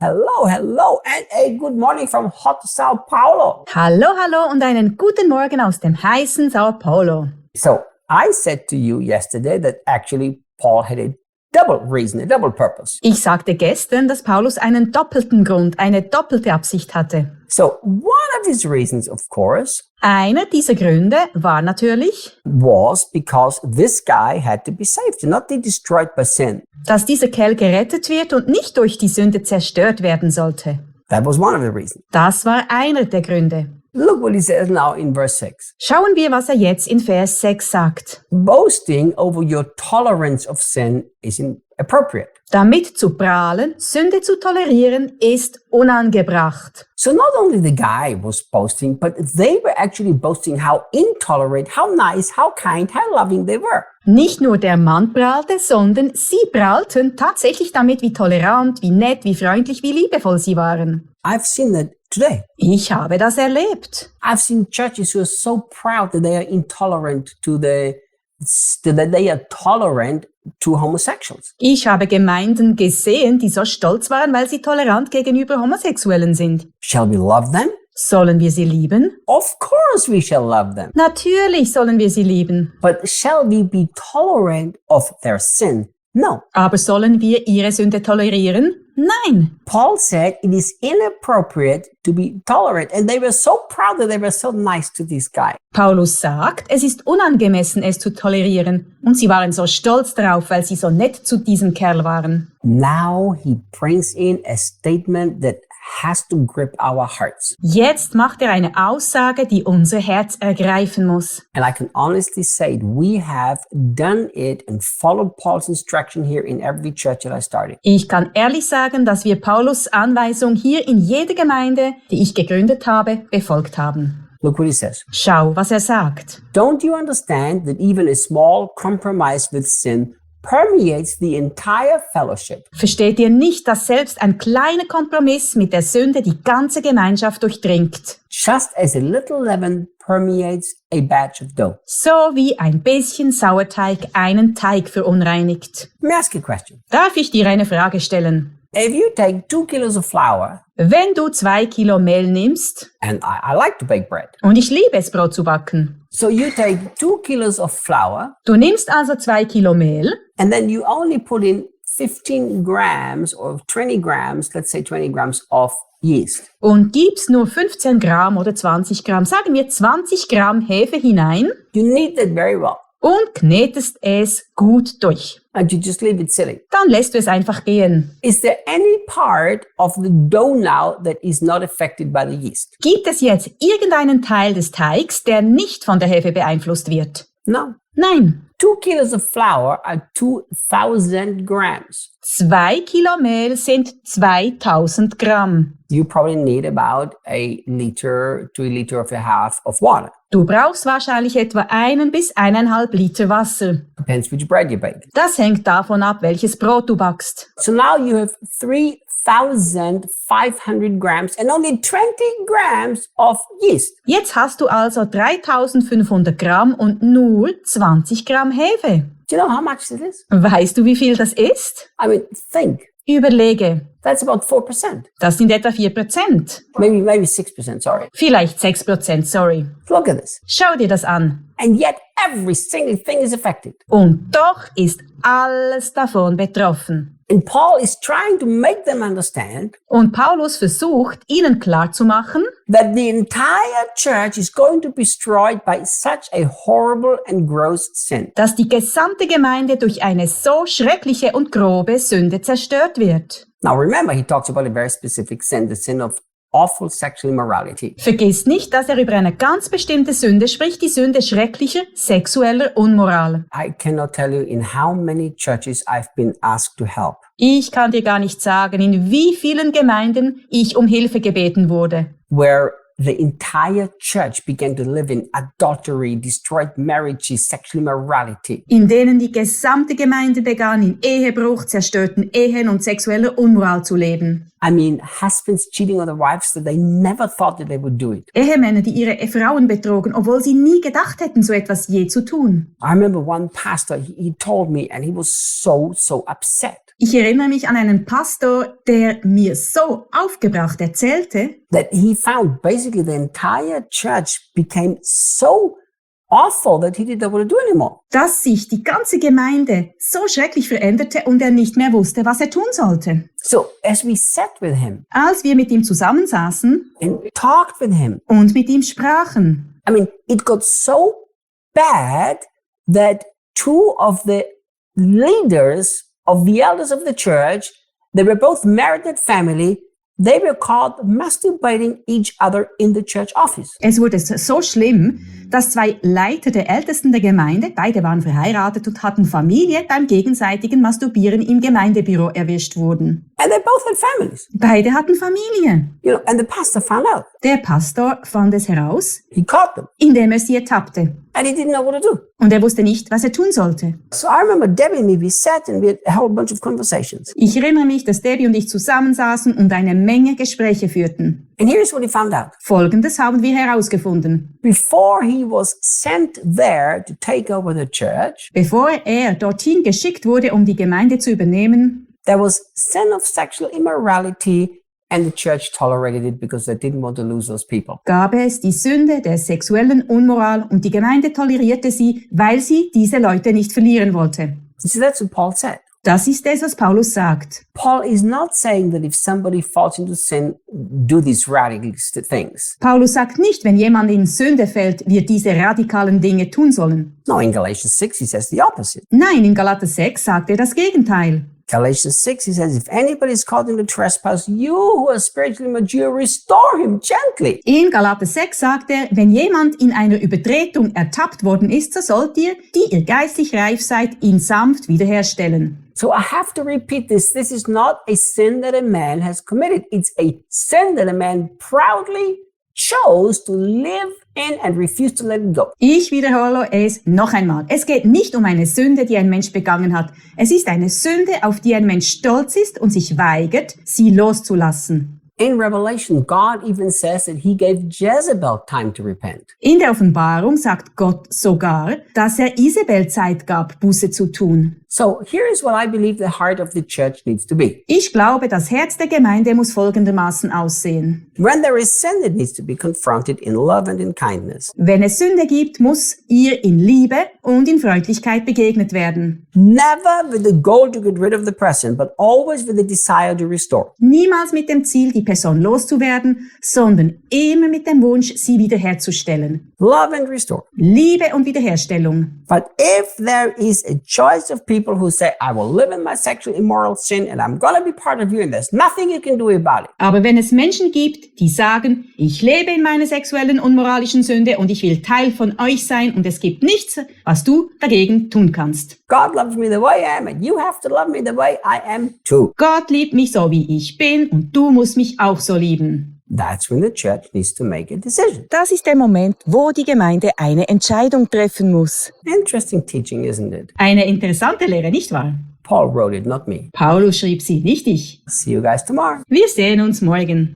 Hello, hello, and a good morning from hot São Paulo. Hallo, hallo und einen guten Morgen aus dem heißen São Paulo. So, I said to you yesterday that actually Paul had a double reason, a double purpose. Ich sagte gestern, dass Paulus einen doppelten Grund, eine doppelte Absicht hatte. So, one of his reasons, of course, Einer dieser Gründe war natürlich, was because this guy had to be saved, not be destroyed by sin. dass dieser Kerl gerettet wird und nicht durch die Sünde zerstört werden sollte. That was one of the reasons. Das war einer der Gründe. Look what he says now in verse 6. Schauen wir, was er jetzt in Vers 6 sagt. Boasting over your tolerance of sin is inappropriate. Damit zu prahlen, Sünde zu tolerieren, ist unangebracht. So not only the guy was boasting, but they were actually boasting how intolerant, how nice, how kind, how loving they were. Nicht nur der Mann prahlte, sondern sie prahlten tatsächlich damit, wie tolerant, wie nett, wie freundlich, wie liebevoll sie waren. I've seen that today. Ich habe das erlebt. I've seen churches who are so proud that they are intolerant that they are tolerant to homosexuals. Ich habe Gemeinden gesehen, die so stolz waren, weil sie tolerant gegenüber Homosexuellen sind. Shall we love them? Sollen wir sie lieben? Of course we shall love them. Natürlich sollen wir sie lieben. But shall we be tolerant of their sin? No. Aber sollen wir ihre Sünde tolerieren? Nein. Paul said it is inappropriate to be tolerant, and they were so proud that they were so nice to this guy. Paulus sagt, es ist unangemessen, es zu tolerieren. Und sie waren so stolz darauf, weil sie so nett zu diesem Kerl waren. Now he brings in a statement that has to grip our hearts. Jetzt macht er eine Aussage, die unser Herz ergreifen muss. And I can honestly say we have done it and followed Paul's instruction here in every church that I started. Ich kann ehrlich sagen, dass wir Paulus' Anweisung hier in jeder Gemeinde, die ich gegründet habe, befolgt haben. Look what he says. Schau, was er sagt. Don't you understand that even a small compromise with sin permeates the entire fellowship? Versteht ihr nicht, dass selbst ein kleiner Kompromiss mit der Sünde die ganze Gemeinschaft durchdringt? Just as a little leaven permeates a batch of dough. So wie ein bisschen Sauerteig einen Teig verunreinigt. Let me ask you a question. Darf ich dir eine Frage stellen? If you take 2 kilos of flour, Wenn du 2 Kilo Mehl nimmst, and I like to bake bread, und ich liebe es, Brot zu backen. so you take 2 kilos of flour, Du nimmst also 2 Kilo Mehl and then you only put in 15 grams or 20 grams, let's say 20 grams of yeast. und gibst nur 15 Gramm oder 20 Gramm, sagen wir 20 Gramm Hefe hinein You knead that very well, und knetest es gut durch. and you just leave it sitting. Dann lässt du es einfach gehen. Is there any part of the dough now that is not affected by the yeast? Gibt es jetzt irgendeinen Teil des Teigs, der nicht von der Hefe beeinflusst wird? No. Nein. 2 kilos of flour are 2,000 grams. 2 Kilo Mehl sind 2000 Gramm. You probably need about a liter to a liter and a half of water. Du brauchst wahrscheinlich etwa 1 bis 1,5 Liter Wasser. Depends which bread you bake. Das hängt davon ab, welches Brot du backst. So now you have 3,500 grams and only 20 grams of yeast. Jetzt hast du also 3500 Gramm und nur 20 Gramm Hefe. Do you know how much it is? Weißt du, wie viel das ist? I mean, think. Überlege. That's about 4%. Das sind etwa 4%. Maybe 6%, sorry. Vielleicht 6%, sorry. Look at this. Schau dir das an. And yet every single thing is affected. Und doch ist alles davon betroffen. And Paul is trying to make them understand Und Paulus versucht, ihnen klarzumachen, that the entire church is going to be destroyed by such a horrible and gross sin. dass die gesamte Gemeinde durch eine so schreckliche und grobe Sünde zerstört wird. Now remember, he talks about a very specific sin, the sin of awful sexual immorality. Vergiss nicht, dass er über eine ganz bestimmte Sünde spricht, die Sünde schrecklicher, sexueller Unmoral. I cannot tell you in how many churches I've been asked to help. Ich kann dir gar nicht sagen, in wie vielen Gemeinden ich um Hilfe gebeten wurde. Where the entire church began to live in adultery, destroyed marriages, sexual immorality. in denen die gesamte Gemeinde begann, in Ehebruch, zerstörten Ehen und sexueller Unmoral zu leben. I mean, husbands cheating on their wives that they never thought that they would do it. Ehemänner, die ihre Frauen betrogen, obwohl sie nie gedacht hätten, so etwas je zu tun. I remember one pastor, he told me, and he was so upset, Ich erinnere mich an einen Pastor, der mir so aufgebracht erzählte, that he found basically the entire church became so awful that he didn't know what to do anymore. dass sich die ganze Gemeinde so schrecklich veränderte und er nicht mehr wusste, was er tun sollte. So as we sat with him Als wir mit ihm zusammensaßen and talked with him, und mit ihm sprachen, I mean, it got so bad that two of the leaders of the elders of the church, they were both married and family, they were caught masturbating each other in the church office. es wurde so schlimm, dass zwei Leiter der Ältesten der Gemeinde, beide waren verheiratet und hatten Familie, beim gegenseitigen Masturbieren im Gemeindebüro erwischt wurden. And they both had families. Beide hatten Familie. You know, and the pastor found out. Der Pastor fand es heraus, He caught them. indem er sie ertappte. And he didn't know what to do. Und er wusste nicht, was er tun sollte. So I remember Debbie and me, we sat and we had a whole bunch of conversations. Ich erinnere mich, dass Debbie und ich zusammensaßen und eine Menge Gespräche führten. And here's what he found out. Folgendes haben wir herausgefunden. Before he was sent there to take over the church, Bevor er dorthin geschickt wurde, um die Gemeinde zu übernehmen, there was sin of sexual immorality, and the church tolerated it because they didn't want to lose those people. gab es die Sünde der sexuellen Unmoral und die Gemeinde tolerierte sie, weil sie diese Leute nicht verlieren wollte. You see, that's what Paul said. Das ist es, was Paulus sagt. Paul is not saying that if somebody falls into sin, do these radical things. Paulus sagt nicht, wenn jemand in Sünde fällt, wir diese radikalen Dinge tun sollen. No, in Galatians 6, he says the opposite. Nein, in Galater 6 sagt er das Gegenteil. Galatians 6, he says, if anybody is caught in the trespass, you who are spiritually mature, restore him gently. In Galater 6 sagt er, wenn jemand in einer Übertretung ertappt worden ist, so sollt ihr, die ihr geistlich reif seid, ihn sanft wiederherstellen. So I have to repeat this. This is not a sin that a man has committed. It's a sin that a man proudly chose to live in and refused to let it go. Ich wiederhole es noch einmal. Es geht nicht um eine Sünde, die ein Mensch begangen hat. Es ist eine Sünde, auf die ein Mensch stolz ist und sich weigert, sie loszulassen. In Revelation, God even says that he gave Jezebel time to repent. In der Offenbarung sagt Gott sogar, dass er Isabel Zeit gab, Buße zu tun. So here is what I believe the heart of the church needs to be. Ich glaube, das Herz der Gemeinde muss folgendermaßen aussehen. When there is sin, it needs to be confronted in love and in kindness. Wenn es Sünde gibt, muss ihr in Liebe und in Freundlichkeit begegnet werden. Never with the goal to get rid of the person, but always with the desire to restore. Niemals mit dem Ziel, die Person loszuwerden, sondern immer mit dem Wunsch, sie wiederherzustellen. Love and restore. Liebe und Wiederherstellung. But if there is a choice of people who say, I will live in my sexual immoral sin and I'm going to be part of you and there's nothing you can do about it. Aber wenn es Menschen gibt, die sagen, ich lebe in meiner sexuellen unmoralischen Sünde und ich will Teil von euch sein und es gibt nichts, was du dagegen tun kannst. God loves me the way I am and you have to love me the way I am too. Gott liebt mich so, wie ich bin und du musst mich auch so lieben. That's when the church needs to make a decision. Das ist der Moment, wo die Gemeinde eine Entscheidung treffen muss. Interesting teaching, isn't it? Eine interessante Lehre, nicht wahr? Paul wrote it, not me. Paulus schrieb sie, nicht ich. See you guys tomorrow. Wir sehen uns morgen.